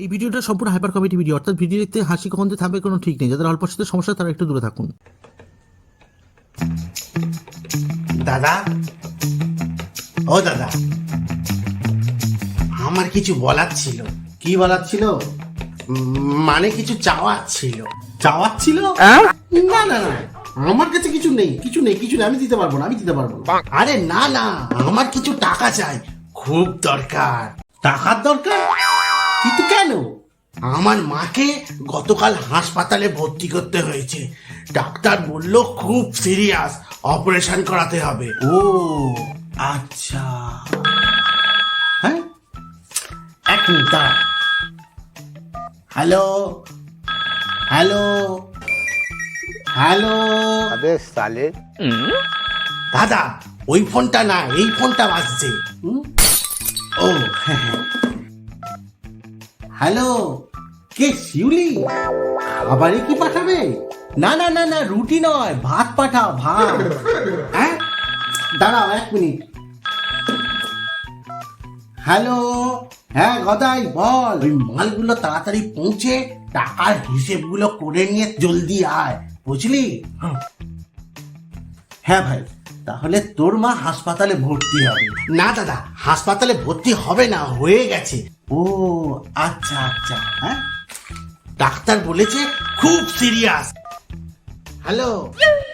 এই ভিডিওটা সম্পূর্ণ হাইপার কমেডি ভিডিও, অর্থাৎ ভিডিও দেখতে হাসি কখন যে থামবে কোনো ঠিক নেই। যাদের অল্প সাথে সমস্যা তারা একটু দূরে থাকুন। দাদা, ও দাদা, আমার কিছু বলার ছিল। কি বলার ছিল? মানে কিছু চাওয়ার ছিল। চাওয়ার ছিল? না না না, আমার কাছে কিছু নেই, কিছু নেই, কিছু নেই। আমি দিতে পারবো না, আমি দিতে পারবো না। আরে না না, আমার কিছু টাকা চাই, খুব দরকার। টাকার দরকার? কিন্তু কেন? আমার মাকে গতকাল হাসপাতালে ভর্তি করতে হয়েছে। ডাক্তার বলল খুব সিরিয়াস, অপারেশন করাতে হবে। ও আচ্ছা, হ্যাঁ, এক মিনিট দাঁড়া। হ্যালো হ্যালো হ্যালো, अबे साले দাদা ওই ফোনটা না, এই ফোনটা বাজছে। ও হ্যালো, কে শিউলি? খাবারে কি পাঠাবে? না না না না, রুটি নয়, ভাত পাঠাও, ভাত। হ্যাঁ দাঁড়াও এক মিনিট। হ্যালো, হ্যাঁ গদাই বল। ওই মালগুলো তাড়াতাড়ি পৌঁছে টাকার হিসেবগুলো করে নিয়ে জলদি আয়, বুঝলি? হ্যাঁ ভাই, তাহলে তোর মা হাসপাতালে ভর্তি হবে? না দাদা, হাসপাতালে ভর্তি হবে না, হয়ে গেছে। ও আচ্ছা আচ্ছা, হ্যাঁ ডাক্তার বলেছে খুব সিরিয়াস। হ্যালো,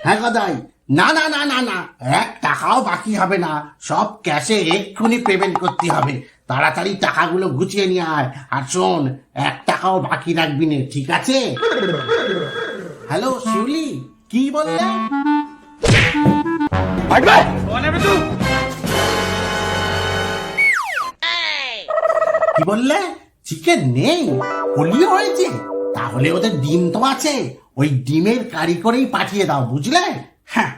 হ্যাঁ গদাই। না না না না না, এক টাকাও বাকি হবে না, সব ক্যাশে এক্ষুনি পেমেন্ট করতে হবে। তাড়াতাড়ি টাকাগুলো গুছিয়ে নিয়ে আয়, আর শোন, এক টাকাও বাকি রাখবি না, ঠিক আছে? হ্যালো শিউলি, কি বললে? কি বললে? চিকেন নেই? হোলিও হয়েছে? তাহলে ওদের ডিম তো আছে, ওই ডিমের কারি করেই পাঠিয়ে দাও, বুঝলে? হ্যাঁ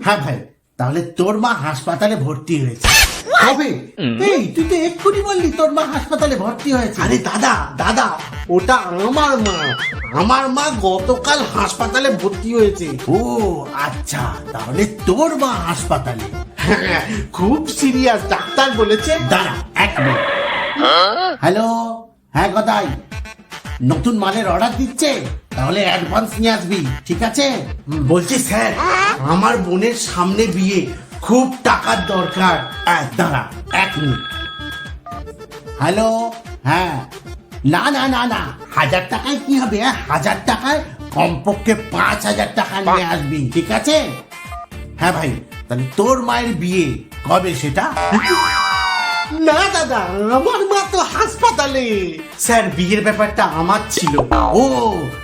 হ্যাঁ ভাই, তাহলে তোর মা হাসপাতালে ভর্তি হয়েছে। কবে? এই তুই তো এক্ষুনি বললি তোর মা হাসপাতালে ভর্তি হয়েছে। আরে দাদা দাদা, ওটা আমার মা। আমার মা গতকাল হাসপাতালে ভর্তি হয়েছে। ও আচ্ছা, তাহলে তোর মা হাসপাতালে? হ্যাঁ, খুব সিরিয়াস, ডাক্তার বলেছে। দাঁড়া এক মিনিট। হ্যালো, হ্যাঁ গদাই, নতুন মালের অর্ডার দিচ্ছে, তাহলে অ্যাডভান্স নিয়ে আসবি, ঠিক আছে? বলছি স্যার, আমার বোনের সামনে বিয়ে, খুব টাকার দরকার। দাঁড়া এক মিনিট। হ্যালো, হ্যাঁ, না না না না, 1000 টাকায় কি হবে? 1000 টাকায় কমপক্ষে 5000 টাকা নিয়ে আসবি, ঠিক আছে? হ্যাঁ ভাই, তাহলে তোর মায়ের বিয়ে কবে সেটা? না দাদা, আমার মা তো হাসপাতালে। স্যার, বিয়ের ব্যাপারটা আমার ছিল। ও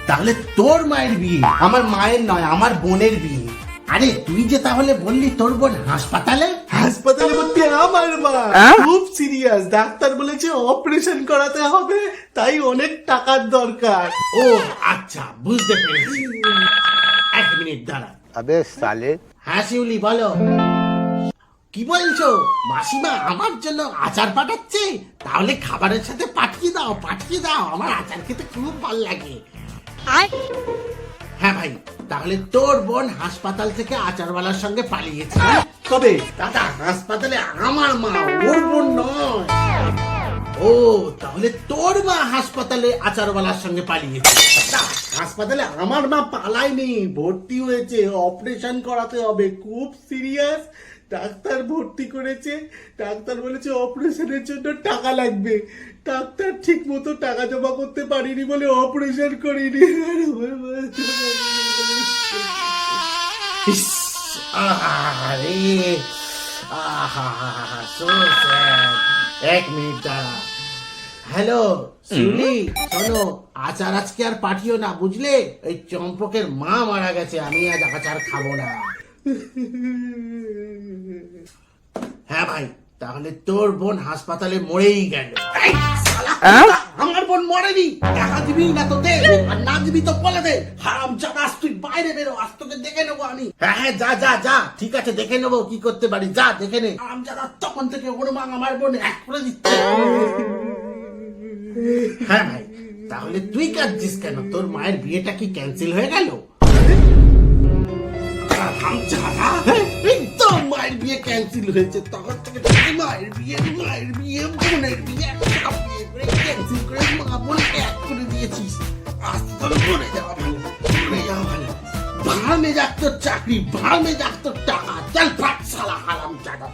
তাহলে তোর মায়ের বিয়ে, আমার মায়ের নয়, আমার বোনের বিয়ে। আরে তুই যে তাহলে বললি তোর বোন হাসপাতালে? হাসপাতালে ভর্তি আমার মা, খুব সিরিয়াস, ডাক্তার বলেছে অপারেশন করাতে হবে, তাই অনেক টাকার দরকার। ও আচ্ছা, বুঝতে পেরেছি। এক মিনিট দাঁড়া। अबे साले হ্যাঁ শিউলি বলো। কি বলছো? মাসিমা আমার জন্য আচার পাঠাচ্ছে? তাহলে খাবারের সাথে পাঠিয়ে দাও, পাঠিয়ে দাও, আমার আচার খেতে খুব ভালো লাগে। হ্যাঁ ভাই, তাহলে তোর বোন হাসপাতাল থেকে আচারওয়ালার সঙ্গে পালিয়েছে। কবে? দাদা, হাসপাতালে আমার মা, ওর বোন নয়। ও তাহলে তোর মা হাসপাতালে আচারওয়ালার সঙ্গে পালিয়েছে। দাদা, হাসপাতালে আমার মা পালায়নি, ভর্তি হয়েছে, অপারেশন করাতে হবে, খুব সিরিয়াস, ডাক্তার ভর্তি করেছে। ডাক্তার বলেছে অপারেশনের জন্য টাকা লাগবে, ডাক্তার ঠিক মতো টাকা জমা করতে পারিনি বলে অপারেশন করিনি। ইস, আহারে, আহা, so sad। এক মিনিট দাঁড়া। হ্যালো শিউলি, শোনো, আচার আজকে আর পাঠিও না, বুঝলে? ওই চম্পকের মা মারা গেছে, আমি আজ আচার খাবো না। হ্যাঁ ভাই, তাহলে তোর বোন হাসপাতালে মরেই গেল। এই শালা, আমার বোন মরেনি, টাকা দিবি না তো দে, আর না দিবি তো বলে দে। হারামজাদা, আজ তুই বাইরে বেরো, আজ তোকে দেখে নেবো আমি। হ্যাঁ হ্যাঁ, যা যা যা, ঠিক আছে, দেখে নেবো কি করতে পারি, যা দেখে নে। হারামজাদা, তখন থেকে ওর মা আমার বোন এক করে দিচ্ছে। হ্যাঁ ভাই, তাহলে তুই কাঁদছিস কেন? তোর মায়ের বিয়েটা কি ক্যান্সেল হয়ে গেল? একদম মায়ের বিয়ে ক্যান্সেল হয়েছে, তখন থেকে মায়ের বিয়ে বোনের বিয়ে ক্যান্সেল করে মা বলে এক করে দিয়েছিস। আজ তোর মরে যাওয়া ভালো, মরে যাওয়া ভালো। ভাড়মে যাক তোর চাকরি, ভাড়মে যাক তোর টাকা। চল ফাট শালা হারাম জাদা।